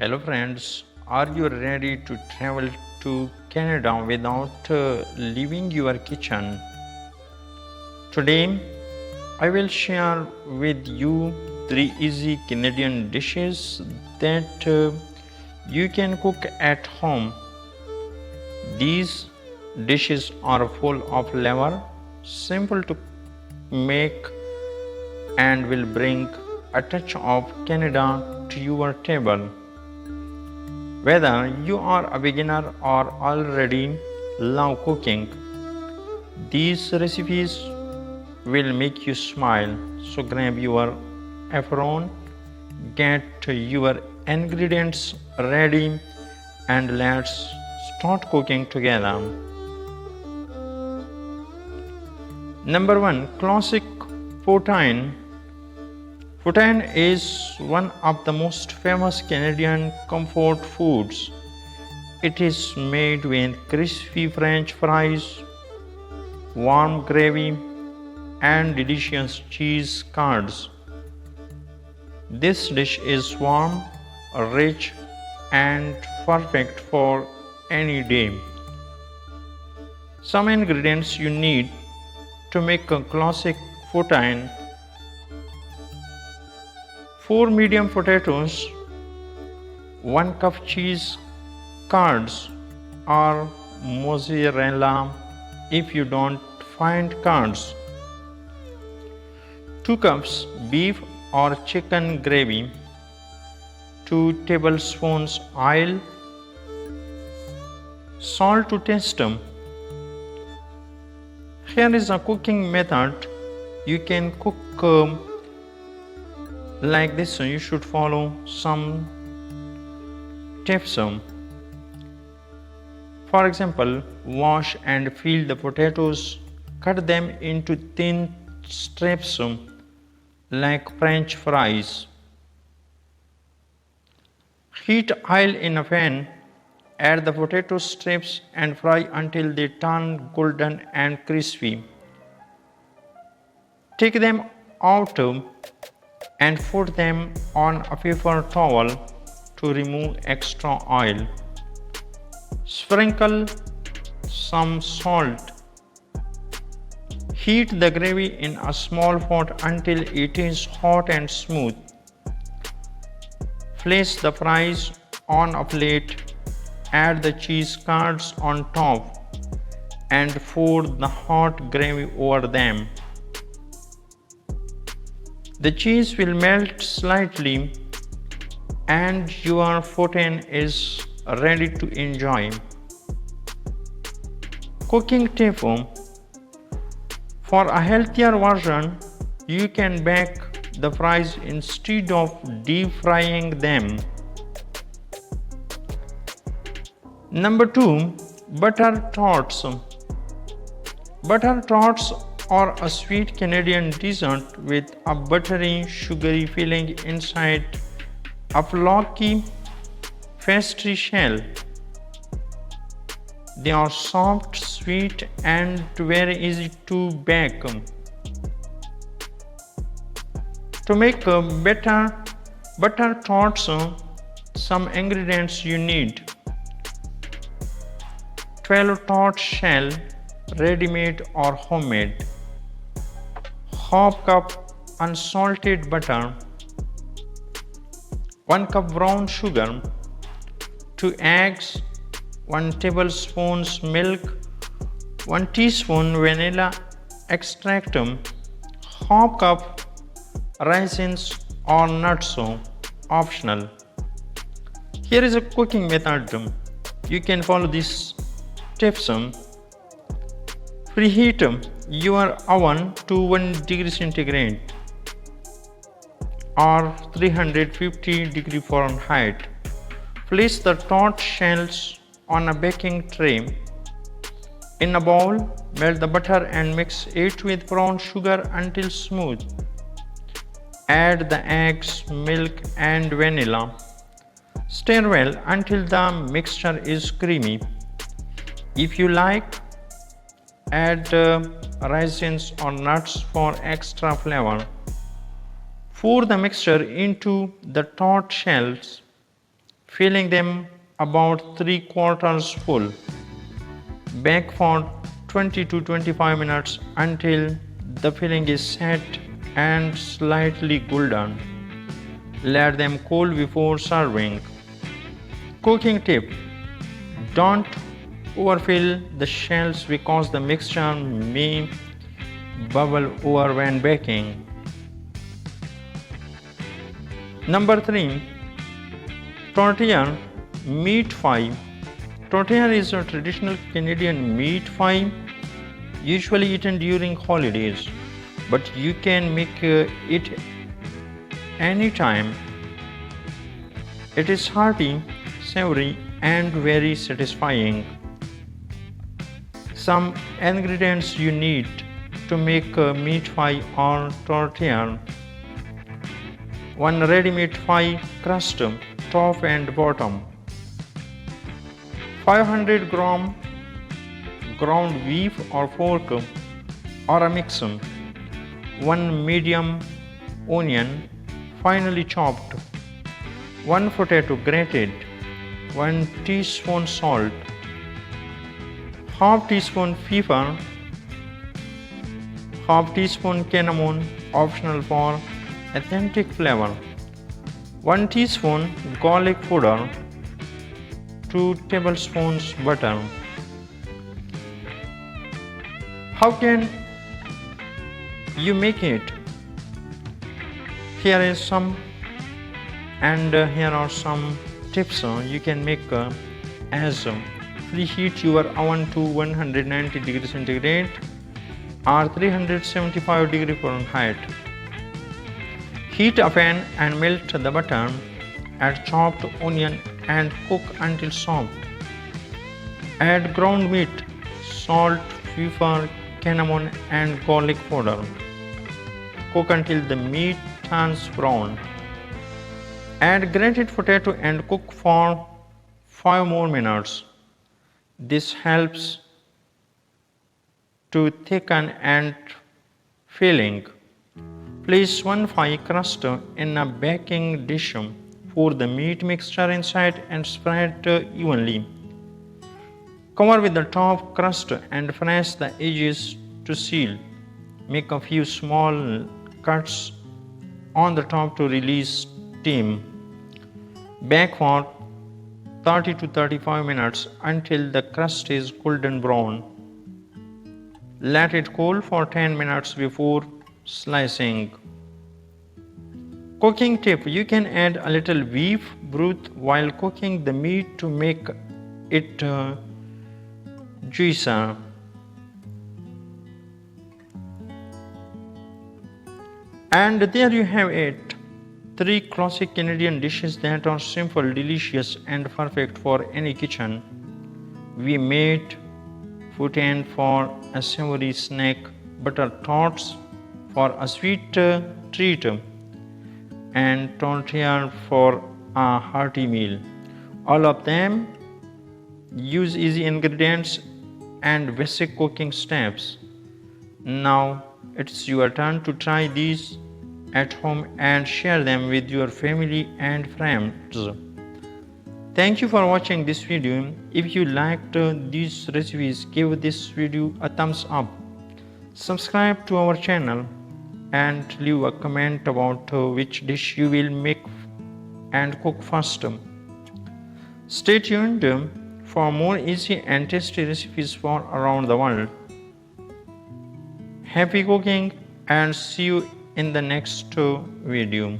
Hello friends, are you ready to travel to Canada without leaving your kitchen? Today I will share with you 3 easy Canadian dishes that you can cook at home. These dishes are full of flavor, simple to make, and will bring a touch of Canada to your table. Whether you are a beginner or already love cooking, these recipes will make you smile. So grab your apron, get your ingredients ready, and let's start cooking together. Number 1, classic Poutine. Poutine is one of the most famous Canadian comfort foods. It is made with crispy French fries, warm gravy, and delicious cheese curds. This dish is warm, rich, and perfect for any day. Some ingredients you need to make a classic poutine: 4 medium potatoes, 1 cup cheese curds or mozzarella if you don't find curds, 2 cups beef or chicken gravy, 2 tablespoons oil, salt to taste. Here is a cooking method. You can cook like this, so you should follow some tips. For example, wash and peel the potatoes, cut them into thin strips like French fries. Heat oil in a pan, add the potato strips and fry until they turn golden and crispy. Take them out and put them on a paper towel to remove extra oil. Sprinkle some salt. Heat the gravy in a small pot until it is hot and smooth. Place the fries on a plate, add the cheese curds on top, and pour the hot gravy over them. The cheese will melt slightly and your poutine is ready to enjoy. Cooking tip: for a healthier version, you can bake the fries instead of deep frying them. Number 2, butter tarts. Butter tarts are a sweet Canadian dessert with a buttery, sugary filling inside a flaky pastry shell. They are soft, sweet, and very easy to bake. To make butter tarts, some ingredients you need: 12 tart shell, ready-made or homemade, half cup unsalted butter, 1 cup brown sugar, 2 eggs, 1 tablespoon milk, 1 teaspoon vanilla extract, half cup raisins or nuts, optional. Here is a cooking method. You can follow these tips. Preheat your oven to 1 degree centigrade or 350 degree Fahrenheit. Place the tart shells on a baking tray. In a bowl, melt the butter and mix it with brown sugar until smooth. Add the eggs, milk, and vanilla. Stir well until the mixture is creamy. If you like, add raisins or nuts for extra flavor. Pour the mixture into the tart shells. filling them about 3/4 full. Bake for 20 to 25 minutes until the filling is set and slightly golden. Let them cool before serving. Cooking tip: don't overfill the shells because the mixture may bubble over when baking. Number 3. Tourtière meat pie. Tourtière is a traditional Canadian meat pie usually eaten during holidays, but you can make it anytime. It is hearty, savory, and very satisfying. Some ingredients you need to make a meat pie or tourtière: 1 ready-made pie crust, top and bottom, 500 gram ground beef or pork or a mix, 1 medium onion finely chopped, 1 potato grated, 1 teaspoon salt, half teaspoon pepper, half teaspoon cinnamon, optional for authentic flavor, 1 teaspoon garlic powder, 2 tablespoons butter. How can you make it? Here are some tips you can make as preheat your oven to 190 degrees centigrade or 375 degrees Fahrenheit. Heat a pan and melt the butter. Add chopped onion and cook until soft. Add ground meat, salt, pepper, cinnamon and garlic powder. Cook until the meat turns brown. Add grated potato and cook for 5 more minutes. This helps to thicken and filling. Place 1 pie crust in a baking dish. Pour the meat mixture inside and spread evenly. Cover with the top crust and press the edges to seal. Make a few small cuts on the top to release steam. Bake for 30 to 35 minutes until the crust is golden brown. Let it cool for 10 minutes before slicing. Cooking tip: you can add a little beef broth while cooking the meat to make it juicier. And there you have it. 3 classic Canadian dishes that are simple, delicious, and perfect for any kitchen. We made Poutine for a savory snack, butter tarts for a sweet treat, and tourtière for a hearty meal. All of them use easy ingredients and basic cooking steps. Now it's your turn to try these at home and share them with your family and friends. Thank you for watching this video. If you liked these recipes, give this video a thumbs up. Subscribe to our channel and leave a comment about which dish you will make and cook first. Stay tuned for more easy and tasty recipes for around the world. Happy cooking and see you in the next video.